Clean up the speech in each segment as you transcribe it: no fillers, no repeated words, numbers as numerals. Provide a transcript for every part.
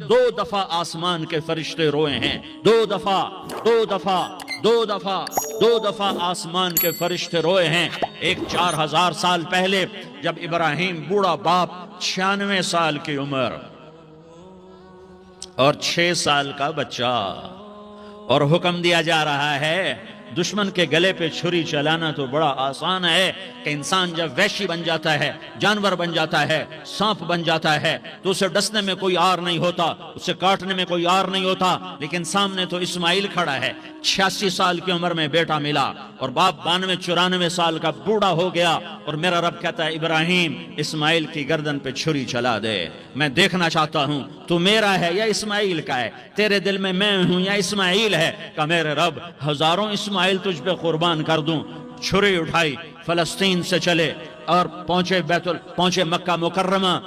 دو دفعہ آسمان کے فرشتے روئے ہیں، دو دفعہ آسمان کے فرشتے روئے ہیں۔ ایک 4000 سال پہلے جب ابراہیم بوڑھا باپ 96 سال کی عمر اور 6 سال کا بچہ، اور حکم دیا جا رہا ہے دشمن کے گلے پہ چھری چلانا تو بڑا آسان ہے کہ انسان جب وحشی بن جاتا ہے، جانور بن جاتا ہے، سانپ بن جاتا ہے تو اسے ڈسنے میں کوئی آر نہیں ہوتا، اسے کاٹنے میں کوئی آر نہیں ہوتا، لیکن سامنے تو اسماعیل کھڑا ہے، 86 سال کی عمر میں بیٹا ملا اور باپ 92-94 سال کا بوڑھا ہو گیا، اور میرا رب کہتا ہے ابراہیم اسماعیل کی گردن پہ چھری چلا دے، میں دیکھنا چاہتا ہوں تو میرا ہے یا اسماعیل کا ہے، تیرے دل میں میں ہوں یا اسماعیل ہے؟ کہ میرے رب ہزاروں اسماعیل تجھ پہ قربان کر دوں۔ چھری اٹھائی، فلسطین سے چلے اور پہنچے مکہ مکرمہ،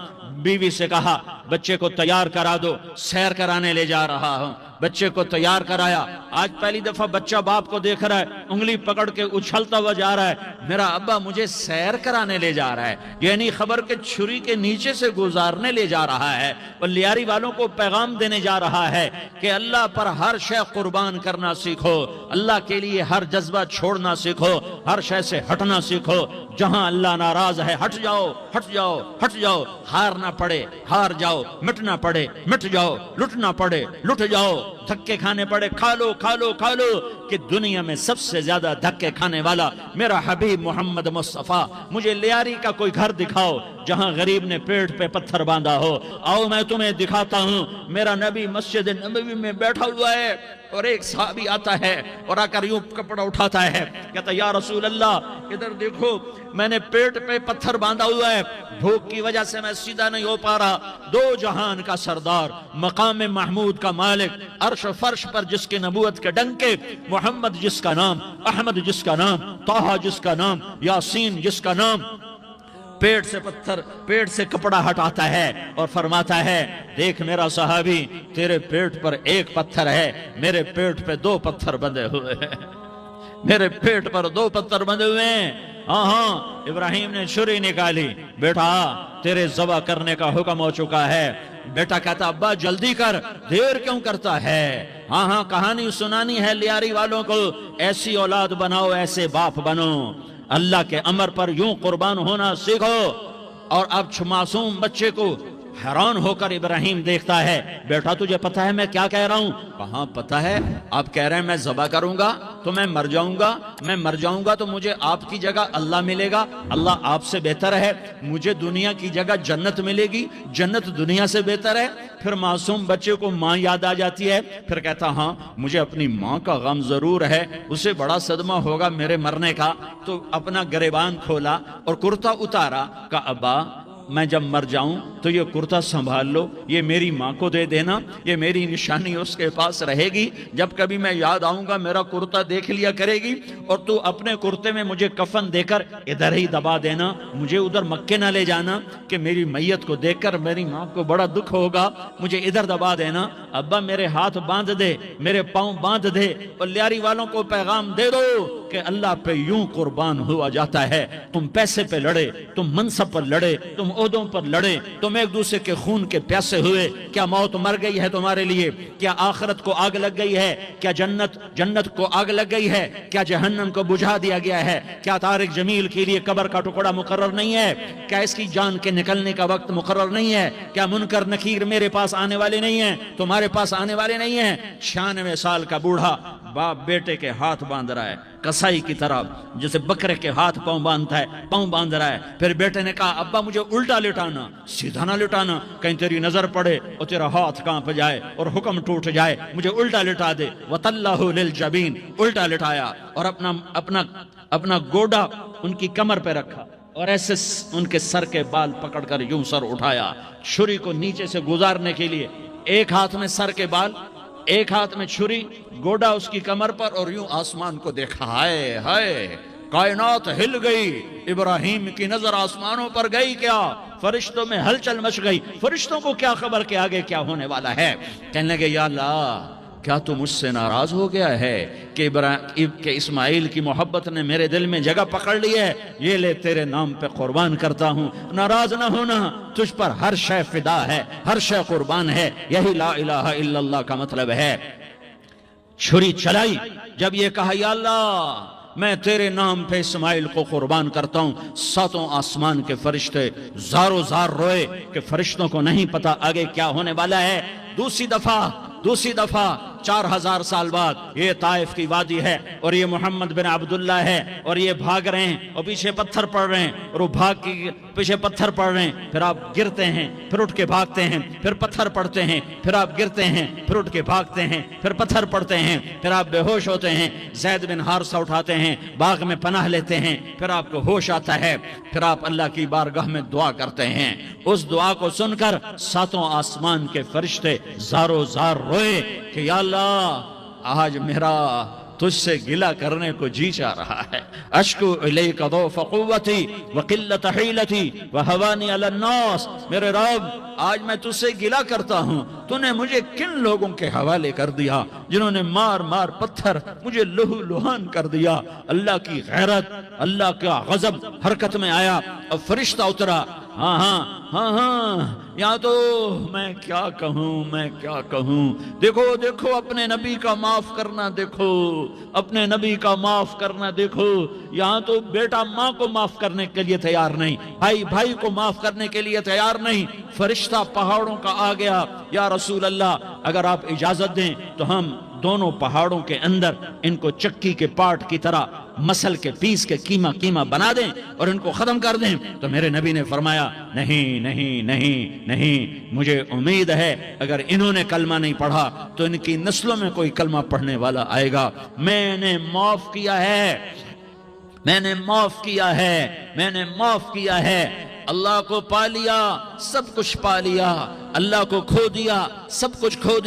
بیوی سے کہا بچے کو تیار کرا دو، سیر کرانے لے جا رہا ہوں۔ بچے کو تیار کرایا، آج پہلی دفعہ بچہ باپ کو دیکھ رہا ہے، انگلی پکڑ کے اچھلتا ہوا جا رہا ہے، میرا ابا مجھے سیر کرانے لے جا رہا ہے، یعنی خبر کے چھری کے نیچے سے گزارنے لے جا رہا ہے، اور لیاری والوں کو پیغام دینے جا رہا ہے کہ اللہ پر ہر شے قربان کرنا سیکھو، اللہ کے لیے ہر جذبہ چھوڑنا سیکھو، ہر شے سے ہٹنا سیکھو، جہاں اللہ ناراض ہے ہٹ جاؤ، ہٹ جاؤ، ہٹ جاؤ، ہار نہ پڑے ہار جاؤ، مٹنا پڑے مٹ جاؤ، لٹنا پڑے لٹ جاؤ، دھکے کھانے پڑے کھا لو کھا لو کھا لو، کہ دنیا میں سب سے زیادہ دھکے کھانے والا میرا حبیب محمد مصطفیٰ۔ مجھے لیاری کا کوئی گھر دکھاؤ جہاں غریب نے پیٹ پہ پتھر باندھا ہو، آؤ میں تمہیں دکھاتا ہوں۔ میرا نبی مسجد نبوی میں بیٹھا ہوا ہے اور ایک صحابی آتا ہے اور آ کر یوں کپڑا اٹھاتا ہے، کہتا یا رسول اللہ ادھر دیکھو، میں نے پیٹ پہ پتھر باندھا ہوا ہے، بھوک کی وجہ سے میں سیدھا نہیں ہو پا رہا۔ دو جہان کا سردار، مقام محمود کا مالک، عرش و فرش پر جس کی نبوت کے ڈنکے، محمد جس کا نام، احمد جس کا نام، طٰہٰ جس کا نام، یاسین جس کا نام، پیٹ سے کپڑا ہٹاتا ہے اور فرماتا ہے دیکھ میرا صحابی، تیرے پیٹ پر ایک پتھر ہے، میرے پیٹ پہ 2 پتھر بندھے ہوئے ہیں، میرے پیٹ پر 2 پتھر بندھے ہوئے ہیں۔ ہاں ابراہیم نے چھری نکالی، بیٹا تیرے ذبح کرنے کا حکم ہو چکا ہے۔ بیٹا کہتا ابا جلدی کر، دیر کیوں کرتا ہے؟ ہاں کہانی سنانی ہے لیاری والوں کو، ایسی اولاد بناؤ، ایسے باپ بنو، اللہ کے امر پر یوں قربان ہونا سیکھو۔ اور اب معصوم بچے کو حیران ہو کر ابراہیم دیکھتا ہے، بیٹا تجھے پتہ ہے میں کیا کہہ رہا ہوں؟ کہاں پتہ ہے، آپ کہہ رہے ہیں میں ذبح کروں گا تو میں مر جاؤں گا تو مجھے آپ کی جگہ اللہ ملے گا، اللہ آپ سے بہتر ہے، مجھے دنیا کی جگہ جنت ملے گی، جنت دنیا سے بہتر ہے۔ پھر معصوم بچے کو ماں یاد آ جاتی ہے، پھر کہتا ہاں مجھے اپنی ماں کا غم ضرور ہے، اسے بڑا صدمہ ہوگا میرے مرنے کا۔ تو اپنا گریبان کھولا اور کرتا اتارا، کہا ابا میں جب مر جاؤں تو یہ کرتا سنبھال لو، یہ میری ماں کو دے دینا، یہ میری نشانی اس کے پاس رہے گی، جب کبھی میں یاد آؤں گا میرا کرتا دیکھ لیا کرے گی، اور تو اپنے کرتے میں مجھے کفن دے کر ادھر ہی دبا دینا، مجھے ادھر مکے نہ لے جانا کہ میری میت کو دیکھ کر میری ماں کو بڑا دکھ ہوگا، مجھے ادھر دبا دینا۔ ابا میرے ہاتھ باندھ دے، میرے پاؤں باندھ دے، اور لیاری والوں کو پیغام دے دو کہ اللہ پہ یوں قربان ہوا جاتا ہے۔ تم پیسے پہ لڑے، تم منصب پر لڑے، تم عہدوں پر لڑے، تم ایک دوسرے کے خون کے پیاسے ہوئے، کیا موت مر گئی ہے تمہارے لیے؟ کیا آخرت کو آگ لگ گئی ہے؟ کیا جنت کو آگ لگ گئی ہے؟ کیا جہنم کو بجھا دیا گیا ہے؟ کیا طارق جمیل کے لیے قبر کا ٹکڑا مقرر نہیں ہے؟ کیا اس کی جان کے نکلنے کا وقت مقرر نہیں ہے؟ کیا منکر نکیر میرے پاس آنے والے نہیں ہیں، تمہارے پاس آنے والے نہیں ہیں؟ 96 سال کا بوڑھا باپ بیٹے کے ہاتھ باندھ رہا ہے کسائی کی طرح، جیسے بکرے کے ہاتھ پاؤں باندھتا ہے، پاؤں باندھ رہا ہے۔ پھر بیٹے نے کہا ابا مجھے الٹا لٹانا، سیدھا نہ لٹانا، کہیں تیری نظر پڑے اور تیرا ہاتھ کانپ جائے اور حکم ٹوٹ جائے، مجھے الٹا لٹا دے۔ وَطَلَّهُ لِلْجَبِينِ، الٹا لٹایا اور اپنا گوڈا ان کی کمر پہ رکھا، اور ایسے ان کے سر کے بال پکڑ کر یوں سر اٹھایا، چھری کو نیچے سے گزارنے کے لیے، ایک ہاتھ میں سر کے بال، ایک ہاتھ میں چھری، گوڈا اس کی کمر پر، اور یوں آسمان کو دیکھا۔ ہائے ہائے، کائنات ہل گئی، ابراہیم کی نظر آسمانوں پر گئی، کیا فرشتوں میں ہلچل مچ گئی، فرشتوں کو کیا خبر کہ آگے کیا ہونے والا ہے۔ کہنے لگے یا اللہ کیا تو مجھ سے ناراض ہو گیا ہے کہ اسماعیل کی محبت نے میرے دل میں جگہ پکڑ لی ہے؟ یہ لے تیرے نام پہ قربان کرتا ہوں۔ ناراض نہ ہونا، تجھ پر ہر شے فدا ہے، ہر شے قربان ہے، یہی لا الہ الا اللہ کا مطلب ہے۔ چھری چلائی، جب یہ کہا یا اللہ میں تیرے نام پہ اسماعیل کو قربان کرتا ہوں، ساتوں آسمان کے فرشتے زارو زار روئے کہ فرشتوں کو نہیں پتا آگے کیا ہونے والا ہے۔ دوسری دفعہ 4000 سال بعد یہ طائف کی وادی ہے اور یہ محمد بن عبداللہ ہے اور یہ بھاگ رہے ہیں اور پیچھے پتھر پڑ رہے ہیں اور وہ بھاگ کے پیچھے پتھر پڑ رہے ہیں، پھر آپ گرتے ہیں، پھر اٹھ کے بھاگتے ہیں، پھر پتھر پڑتے ہیں، پھر آپ گرتے ہیں، پھر اٹھ کے بھاگتے ہیں، پھر پتھر پڑتے ہیں، پھر آپ بے ہوش ہوتے ہیں، زید بن حارثہ اٹھاتے ہیں، باغ میں پناہ لیتے ہیں، پھر آپ کو ہوش آتا ہے، پھر آپ اللہ کی بارگاہ میں دعا کرتے ہیں۔ اس دعا کو سن کر ساتوں آسمان کے فرشتے زارو زار روئے کہ یا اللہ آج میرا تجھ سے گلہ کرنے کو جی چاہ رہا ہے۔ اشکو الیک ضعف قوتی وقلت حیلتی وہوانی علی الناس، میرے رب آج میں تجھ سے گلہ کرتا ہوں، تو نے مجھے کن لوگوں کے حوالے کر دیا جنہوں نے مار مار پتھر مجھے لہو لہان کر دیا۔ اللہ کی غیرت، اللہ کا غضب حرکت میں آیا، اب فرشتہ اترا۔ ہاں یہاں تو میں کیا کہوں، دیکھو اپنے نبی کا معاف کرنا، دیکھو اپنے نبی کا معاف کرنا، دیکھو یہاں تو بیٹا ماں کو معاف کرنے کے لیے تیار نہیں، بھائی کو معاف کرنے کے لیے تیار نہیں۔ فرشتہ پہاڑوں کا آ گیا، یا رسول اللہ اگر آپ اجازت دیں تو ہم دونوں پہاڑوں کے اندر ان کو چکی کے پاٹ کی طرح مسل کے پیس کے کیما بنا دیں اور ان کو ختم کر دیں۔ تو میرے نبی نے فرمایا نہیں، مجھے امید ہے اگر انہوں نے کلمہ نہیں پڑھا تو ان کی نسلوں میں کوئی کلمہ پڑھنے والا آئے گا۔ میں نے معاف کیا ہے، اللہ کو پا لیا، سب کچھ پا لیا، اللہ کو کھو دیا، سب کچھ کھو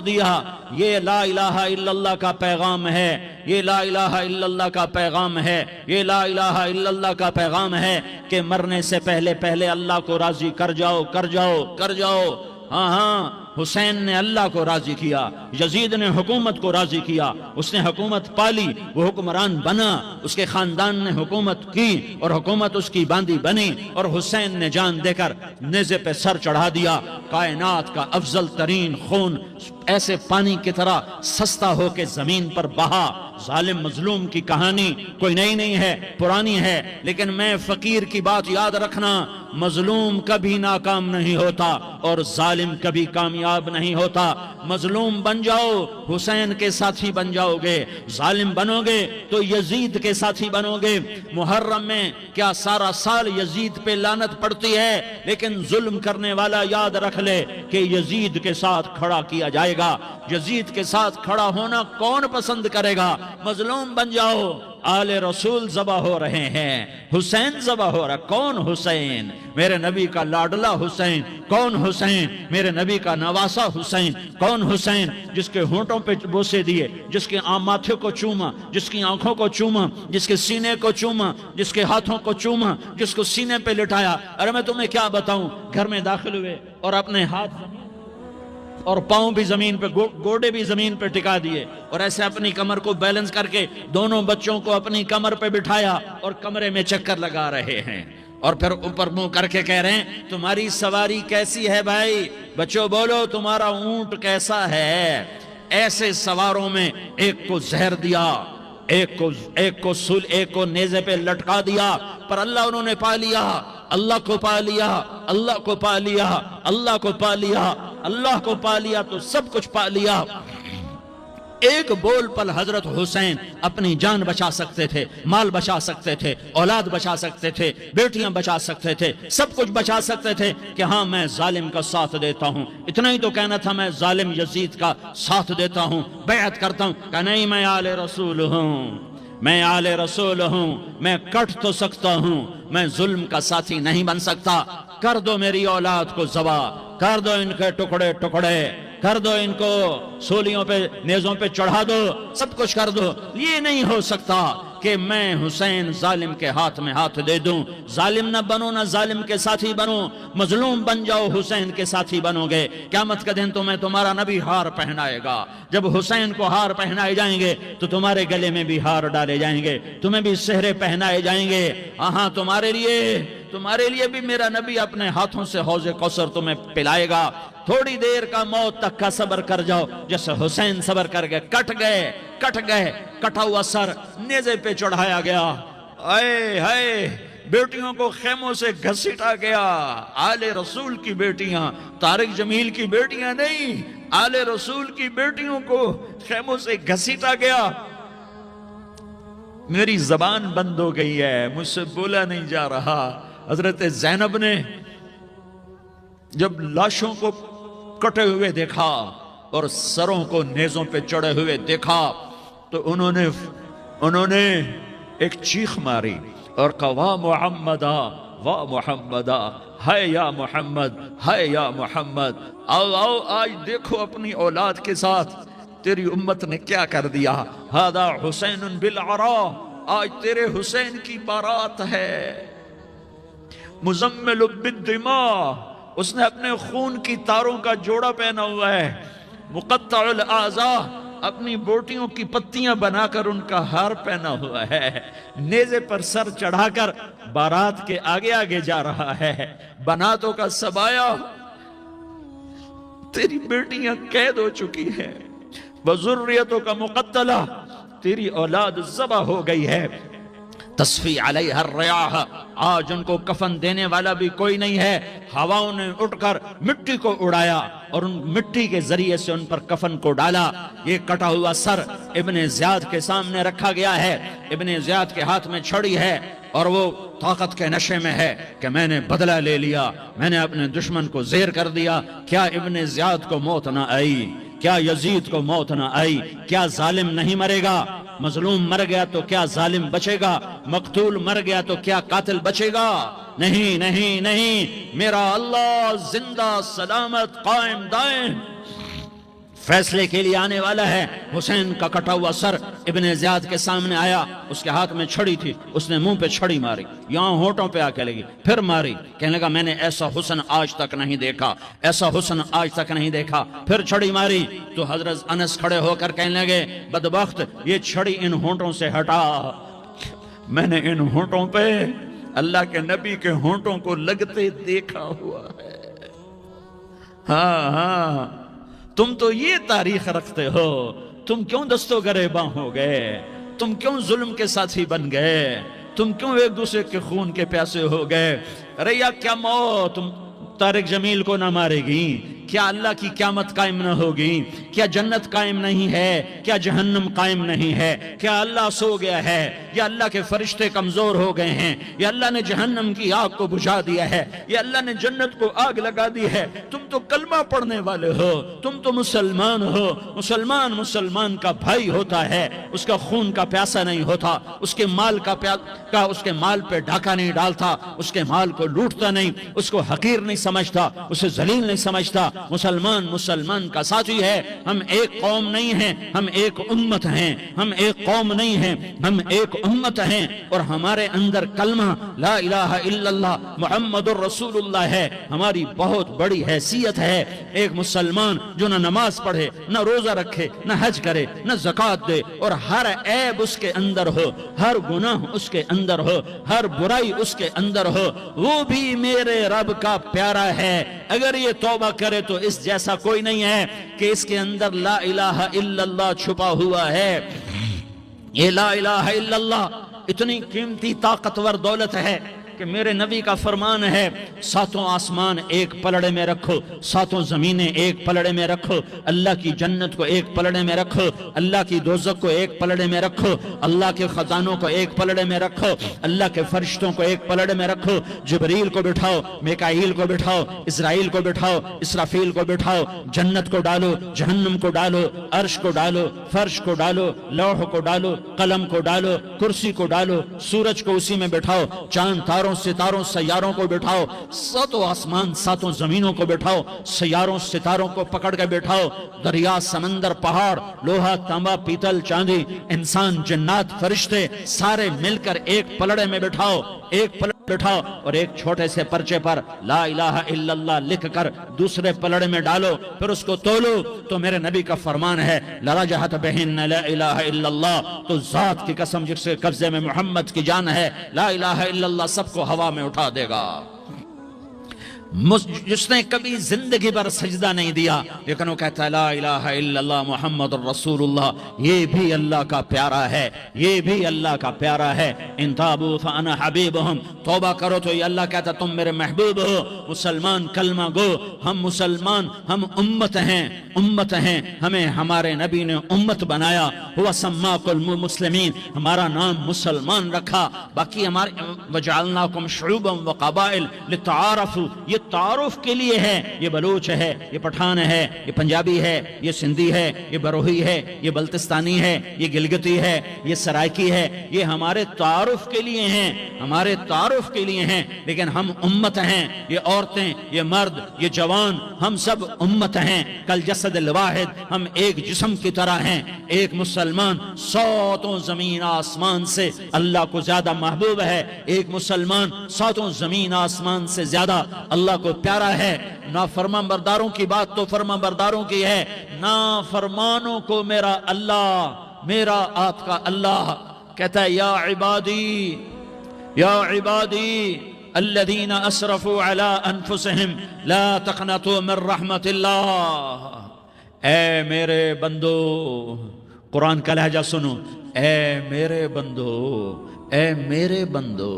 دیا۔ یہ لا الہ الا اللہ کا پیغام ہے، یہ لا الہ الا اللہ کا پیغام ہے، یہ لا الہ الا اللہ کا پیغام ہے کہ مرنے سے پہلے اللہ کو راضی کر جاؤ۔ ہاں حسین نے اللہ کو راضی کیا، یزید نے حکومت کو راضی کیا، اس نے حکومت پالی، وہ حکمران بنا، اس کے خاندان نے حکومت کی اور حکومت اس کی باندھی بنی، اور حسین نے جان دے کر نیزے پہ سر چڑھا دیا۔ کائنات کا افضل ترین خون ایسے پانی کی طرح سستا ہو کے زمین پر بہا۔ ظالم مظلوم کی کہانی کوئی نئی نہیں ہے، پرانی ہے، لیکن میں فقیر کی بات یاد رکھنا، مظلوم کبھی ناکام نہیں ہوتا اور ظالم کبھی کامیاب نہیں ہوتا۔ مظلوم بن جاؤ حسین کے ساتھی بن جاؤ گے، ظالم بنو گے تو یزید کے ساتھی بنو گے۔ محرم میں کیا سارا سال یزید پہ لعنت پڑتی ہے، لیکن ظلم کرنے والا یاد رکھ لے کہ یزید کے ساتھ کھڑا کیا جائے گا۔ یزید کے ساتھ کھڑا ہونا کون پسند کرے گا؟ مظلوم بن جاؤ۔ آل رسول ذبح ہو رہے ہیں، حسین ذبح ہو رہا۔ کون حسین؟ میرے نبی کا لاڈلا حسین۔ کون حسین؟ میرے نبی کا نواسا حسین۔ کون حسین؟ جس کے ہونٹوں پہ بوسے دیے، جس کے ماتھے کو چوما، جس کی آنکھوں کو چوما، جس کے سینے کو چوما، جس کے ہاتھوں کو چوما، جس کو سینے پہ لٹایا۔ ارے میں تمہیں کیا بتاؤں، گھر میں داخل ہوئے اور اپنے ہاتھ اور پاؤں بھی زمین پہ، گوڑے بھی زمین پہ ٹکا دیے، اور ایسے اپنی کمر کو بیلنس کر کے دونوں بچوں کو اپنی کمر پہ بٹھایا اور کمرے میں چکر لگا رہے ہیں، اور پھر اوپر منہ کر کے کہہ رہے ہیں تمہاری سواری کیسی ہے بھائی؟ بچوں بولو تمہارا اونٹ کیسا ہے؟ ایسے سواروں میں ایک کو زہر دیا، ایک کو نیزے پہ لٹکا دیا، پر اللہ انہوں نے پا لیا، اللہ کو پا لیا، اللہ کو پا لیا، اللہ کو پا لیا، اللہ کو پا لیا تو سب کچھ پا لیا۔ ایک بول پل حضرت حسین اپنی جان بچا سکتے تھے، مال بچا سکتے تھے، اولاد بچا سکتے تھے، بیٹیاں بچا سکتے تھے، سب کچھ بچا سکتے تھے کہ ہاں میں ظالم کا ساتھ دیتا ہوں۔ اتنا ہی تو کہنا تھا میں ظالم یزید کا ساتھ دیتا ہوں، بیعت کرتا ہوں، کہ نہیں میں آل رسول ہوں، میں آل رسول ہوں، میں کٹ تو سکتا ہوں، میں ظلم کا ساتھی نہیں بن سکتا۔ کر دو میری اولاد کو ذبح، کر دو ان کے ٹکڑے ٹکڑے، کر دو ان کو سولیوں پہ نیزوں پہ چڑھا دو، سب کچھ کر دو۔ یہ نہیں ہو سکتا کہ میں حسین ظالم کے ہاتھ میں ہاتھ دے دوں. ظالم نہ بنو، نہ ظالم کے ساتھی بنو، مظلوم بن جاؤ، حسین کے ساتھی بنو گے. قیامت کا دن تمہیں تمہارا نبی ہار پہنائے گا. جب حسین کو ہار پہنائے جائیں گے تو تمہارے گلے میں بھی ہار ڈالے جائیں گے، تمہیں بھی سہرے پہنائے جائیں گے. ہاں تمہارے لیے بھی میرا نبی اپنے ہاتھوں سے حوض کوثر تمہیں پلائے گا. تھوڑی دیر کا موت تک کا صبر کر جاؤ، جیسے حسین صبر کر گئے. کٹ گئے کٹا ہوا سر نیزے پہ چڑھایا گیا. اے ہائے، بیٹیوں کو خیموں سے گھسیٹا گیا. آل رسول کی بیٹیاں، طارق جمیل کی بیٹیاں نہیں، آل رسول کی بیٹیوں کو خیموں سے گھسیٹا گیا. میری زبان بند ہو گئی ہے، مجھ سے بولا نہیں جا رہا. حضرت زینب نے جب لاشوں کو کٹے ہوئے دیکھا اور سروں کو نیزوں پہ چڑھے ہوئے دیکھا تو انہوں نے ایک چیخ ماری اور کہا واہ محمدہ، واہ محمدہ، ہائے یا محمد، ہائے یا محمد. آؤ آج دیکھو اپنی اولاد کے ساتھ تیری امت نے کیا کر دیا. ہذا حسین بالعراء، آج تیرے حسین کی بارات ہے. مزمل بالدماء، اس نے اپنے خون کی تاروں کا جوڑا پہنا ہوا ہے. مقطع الاعضاء، اپنی بوٹیوں کی پتیاں بنا کر ان کا ہار پہنا ہوا ہے. نیزے پر سر چڑھا کر بارات کے آگے آگے جا رہا ہے. بناتوں کا سبایا، تیری بیٹیاں قید ہو چکی ہیں. وذریتوں کا مقتلہ، تیری اولاد ذبح ہو گئی ہے. تصفی علیہ الریاح، آج ان کو کفن دینے والا بھی کوئی نہیں ہے. ہواؤں نے اٹھ کر مٹی کو اڑایا اور ان مٹی کے ذریعے سے ان پر کفن کو ڈالا. یہ کٹا ہوا سر ابن زیاد کے سامنے رکھا گیا ہے. ابن زیاد کے ہاتھ میں چھڑی ہے اور وہ طاقت کے نشے میں ہے کہ میں نے بدلہ لے لیا، میں نے اپنے دشمن کو زیر کر دیا. کیا ابن زیاد کو موت نہ آئی؟ کیا یزید کو موت نہ آئی؟ کیا ظالم نہیں مرے گا؟ مظلوم مر گیا تو کیا ظالم بچے گا؟ مقتول مر گیا تو کیا قاتل بچے گا؟ نہیں نہیں نہیں، میرا اللہ زندہ سلامت قائم دائم فیصلے کے لیے آنے والا ہے. حسین کا کٹا ہوا سر ابن زیاد کے سامنے آیا، اس کے ہاتھ میں چھڑی تھی. اس نے منہ پہ چھڑی ماری، یہاں ہونٹوں پہ آ کے لگی، پھر ماری. کہنے لگا میں نے ایسا حسن آج تک نہیں دیکھا، ایسا حسن آج تک نہیں دیکھا. پھر چھڑی ماری تو حضرت انس کھڑے ہو کر کہنے لگے بدبخت، یہ چھڑی ان ہونٹوں سے ہٹا. میں نے ان ہونٹوں پہ اللہ کے نبی کے ہونٹوں کو لگتے دیکھا ہوا ہے. ہاں، تم تو یہ تاریخ رکھتے ہو. تم کیوں دستو گریباں ہو گئے؟ تم کیوں ظلم کے ساتھی بن گئے؟ تم کیوں ایک دوسرے کے خون کے پیاسے ہو گئے؟ ارے یا کیا موت طارق جمیل کو نہ مارے گی؟ کیا اللہ کی قیامت قائم نہ ہوگی؟ کیا جنت قائم نہیں ہے؟ کیا جہنم قائم نہیں ہے؟ کیا اللہ سو گیا ہے؟ یا اللہ کے فرشتے کمزور ہو گئے ہیں؟ یا اللہ نے جہنم کی آگ کو بجھا دیا ہے؟ یا اللہ نے جنت کو آگ لگا دی ہے؟ تم تو کلمہ پڑھنے والے ہو، تم تو مسلمان ہو. مسلمان کا بھائی ہوتا ہے، اس کا خون کا پیاسا نہیں ہوتا، اس کے مال اس کے مال پہ ڈاکہ نہیں ڈالتا، اس کے مال کو لوٹتا نہیں، اس کو حقیر نہیں سمجھتا، اسے ذلیل نہیں سمجھتا. مسلمان کا ساتھی ہے. ہم ایک قوم نہیں ہیں، ہم ایک امت ہیں. ہم ایک قوم نہیں ہیں، ہم ایک امت ہیں. اور ہمارے اندر کلمہ لا الہ الا اللہ محمد الرسول اللہ ہے. ہماری بہت بڑی حیثیت ہے. ایک مسلمان جو نہ نماز پڑھے، نہ روزہ رکھے، نہ حج کرے، نہ زکوٰۃ دے، اور ہر عیب اس کے اندر ہو، ہر گناہ اس کے اندر ہو، ہر برائی اس کے اندر ہو، وہ بھی میرے رب کا پیارا ہے. اگر یہ توبہ کرے تو اس جیسا کوئی نہیں ہے کہ اس کے اندر لا الہ الا اللہ چھپا ہوا ہے. یہ لا الہ الا اللہ اتنی قیمتی طاقتور دولت ہے کہ میرے نبی کا فرمان ہے ساتوں آسمان ایک پلڑے میں رکھو، ساتوں زمینیں ایک پلڑے میں رکھو، اللہ کی جنت کو ایک پلڑے میں رکھو، اللہ کی دوزخ کو ایک پلڑے میں رکھو، اللہ کے خزانوں کو ایک پلڑے میں رکھو، اللہ کے فرشتوں کو ایک پلڑے میں رکھو. جبریل کو بٹھاؤ، میکائیل کو بٹھاؤ، اسرائیل کو بٹھاؤ، اسرافیل کو بٹھاؤ. جنت کو ڈالو، جہنم کو ڈالو، عرش کو ڈالو، فرش کو ڈالو، لوح کو ڈالو، قلم کو ڈالو، کرسی کو ڈالو، سورج کو اسی میں بٹھاؤ، چاند تاروں چاروں ستاروں سیاروں کو بٹھاؤ، ساتوں آسمان ساتوں زمینوں کو بٹھاؤ، سیاروں ستاروں کو پکڑ کے بٹھاؤ، دریا سمندر پہاڑ لوہا تانبا پیتل چاندی انسان جنات فرشتے سارے مل کر ایک پلڑے میں بٹھاؤ، ایک پلڑے بٹھاؤ اور ایک چھوٹے سے پرچے پر لا الہ الا اللہ لکھ کر دوسرے پلڑے میں ڈالو، پھر اس کو تولو تو میرے نبی کا فرمان ہے لرجحت بہن لا الہ الا اللہ، تو ذات کی قسم جس کے قبضے میں محمد کی جان ہے لا الہ الا اللہ سب کو ہوا میں اٹھا دے گا۔ جس نے کبھی زندگی پر سجدہ نہیں دیا لیکن وہ کہتا ہے لا الہ الا اللہ محمد الرسول اللہ، یہ بھی اللہ کا پیارا ہے، یہ بھی اللہ کا پیارا ہے۔ ان تابوا فانا حبیبہم، توبہ کرو تو یہ اللہ کہتا تم میرے محبوب ہو۔ مسلمان کلمہ گو، ہم مسلمان، ہم امت ہیں، امت ہیں، ہمیں ہمارے نبی نے امت بنایا، ہوا سماکم المسلمین، ہمارا نام مسلمان رکھا، باقی ہمارے وجعلناکم شعوبا وقبائل لتعارفوا، یہ تعارف کے لیے ہے، یہ بلوچ ہے، یہ پٹھان ہے، یہ پنجابی ہے، یہ سندھی ہے، یہ بروہی ہے، یہ بلتستانی ہے، یہ گلگتی ہے، یہ سرائکی ہے، یہ ہمارے تعارف کے لیے ہیں، ہمارے تعارف کے لیے ہیں، لیکن ہم امت ہیں، یہ عورتیں، یہ مرد، یہ جوان، ہم سب امت ہیں، کل جسد الواحد، ہم ایک جسم کی طرح ہیں۔ ایک مسلمان ساتوں زمین آسمان سے اللہ کو زیادہ محبوب ہے، ایک مسلمان ساتوں زمین آسمان سے زیادہ اللہ کو پیارا ہے۔ نافرمان برداروں کی بات تو فرمان برداروں کی ہے، نافرمانوں کو میرا اللہ، میرا آپ کا اللہ کہتا ہے یا عبادی، یا عبادی الذین اسرفوا علی انفسہم لا تقنطوا من رحمت اللہ، اے میرے بندو، قرآن کا لہجہ سنو، اے میرے بندو، اے میرے بندو،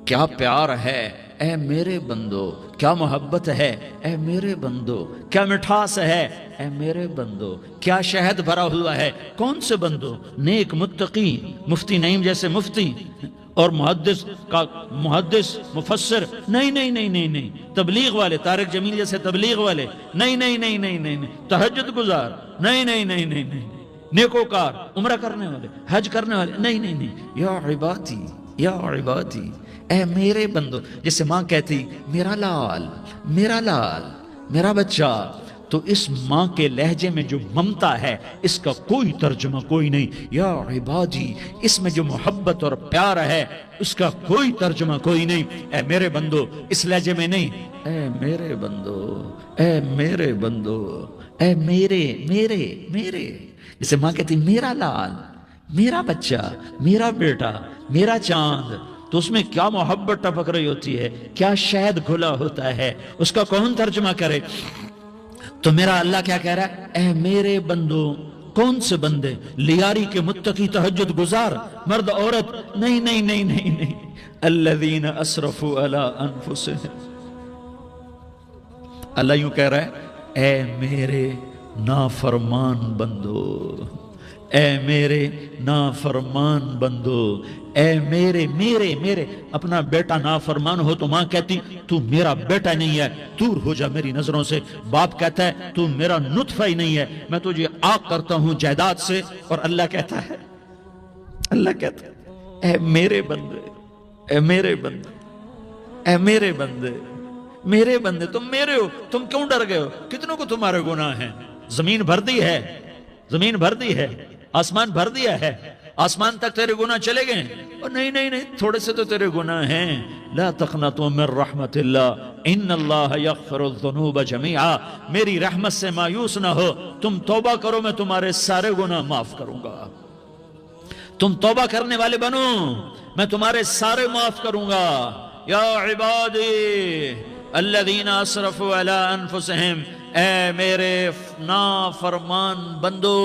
کیا پیار ہے، اے میرے بندو، کیا محبت ہے، اے میرے بندو، کیا مٹھاس ہے، اے میرے بندو، کیا شہد بھرا ہوا ہے۔ کون سے بندو؟ نیک متقی، مفتی نعیم جیسے مفتی اور محدث مفسر، نہیں نہیں نہیں نہیں نہیں، تبلیغ والے، طارق جمیل جیسے تبلیغ والے، نہیں نہیں نہیں نہیں نہیں، تہجد گزار، نہیں نہیں نہیں نہیں نہیں، نیکوکار، عمرہ کرنے والے، حج کرنے والے، نہیں نہیں نہیں، یا عبادی، یا عبادی، اے میرے بندو، جسے ماں کہتی میرا لال، میرا لال، میرا بچہ، تو اس ماں کے لہجے میں جو ممتا ہے اس کا کوئی ترجمہ کوئی نہیں۔ یا عبادی، اس میں جو محبت اور پیار ہے اس کا کوئی ترجمہ کوئی نہیں۔ اے میرے بندو، اس لہجے میں نہیں، اے میرے بندو، اے میرے بندو، اے میرے میرے میرے، جسے ماں کہتی میرا لال، میرا بچہ، میرا بیٹا، میرا چاند، تو اس میں کیا محبت ٹپک رہی ہوتی ہے، کیا شہد گھلا ہوتا ہے، اس کا کون ترجمہ کرے؟ تو میرا اللہ کیا کہہ رہا ہے؟ اے میرے بندو، کون سے بندے؟ لیاری کے متقی تہجد گزار، مرد عورت، نہیں نہیں نہیں نہیں نہیں، الذین اسرفوا علی انفسہم، اللہ یوں کہہ رہا ہے اے میرے نافرمان بندو، اے میرے نافرمان بندو، اے میرے میرے میرے، اپنا بیٹا نافرمان ہو تو ماں کہتی تو میرا بیٹا نہیں ہے، دور ہو جا میری نظروں سے۔ باپ کہتا ہے تو میرا نطفہ ہی نہیں ہے، میں تجھے عاق کرتا ہوں جائیداد سے، اور اللہ کہتا ہے، اللہ کہتا ہے اے میرے بندے، اے میرے بندے، اے میرے بندے، میرے بندے، تم میرے ہو، تم کیوں ڈر گئے ہو؟ کتنوں کو تمہارے گناہ ہیں؟ زمین بھر دی ہے، زمین بھر دی ہے، آسمان بھر دیا ہے، آسمان تک تیرے گناہ چلے گئے، اور نہیں نہیں نہیں، تھوڑے سے تو تیرے گناہ ہیں۔ لا تقنطوا من رحمت اللہ ان اللہ یغفر الذنوب جميعا، میری رحمت سے مایوس نہ ہو، تم توبہ کرو میں تمہارے سارے گناہ معاف کروں گا، تم توبہ کرنے والے بنو میں تمہارے سارے معاف کروں گا۔ یا عبادی الذین اسرفوا علی انفسہم، اے میرے نافرمان بندو،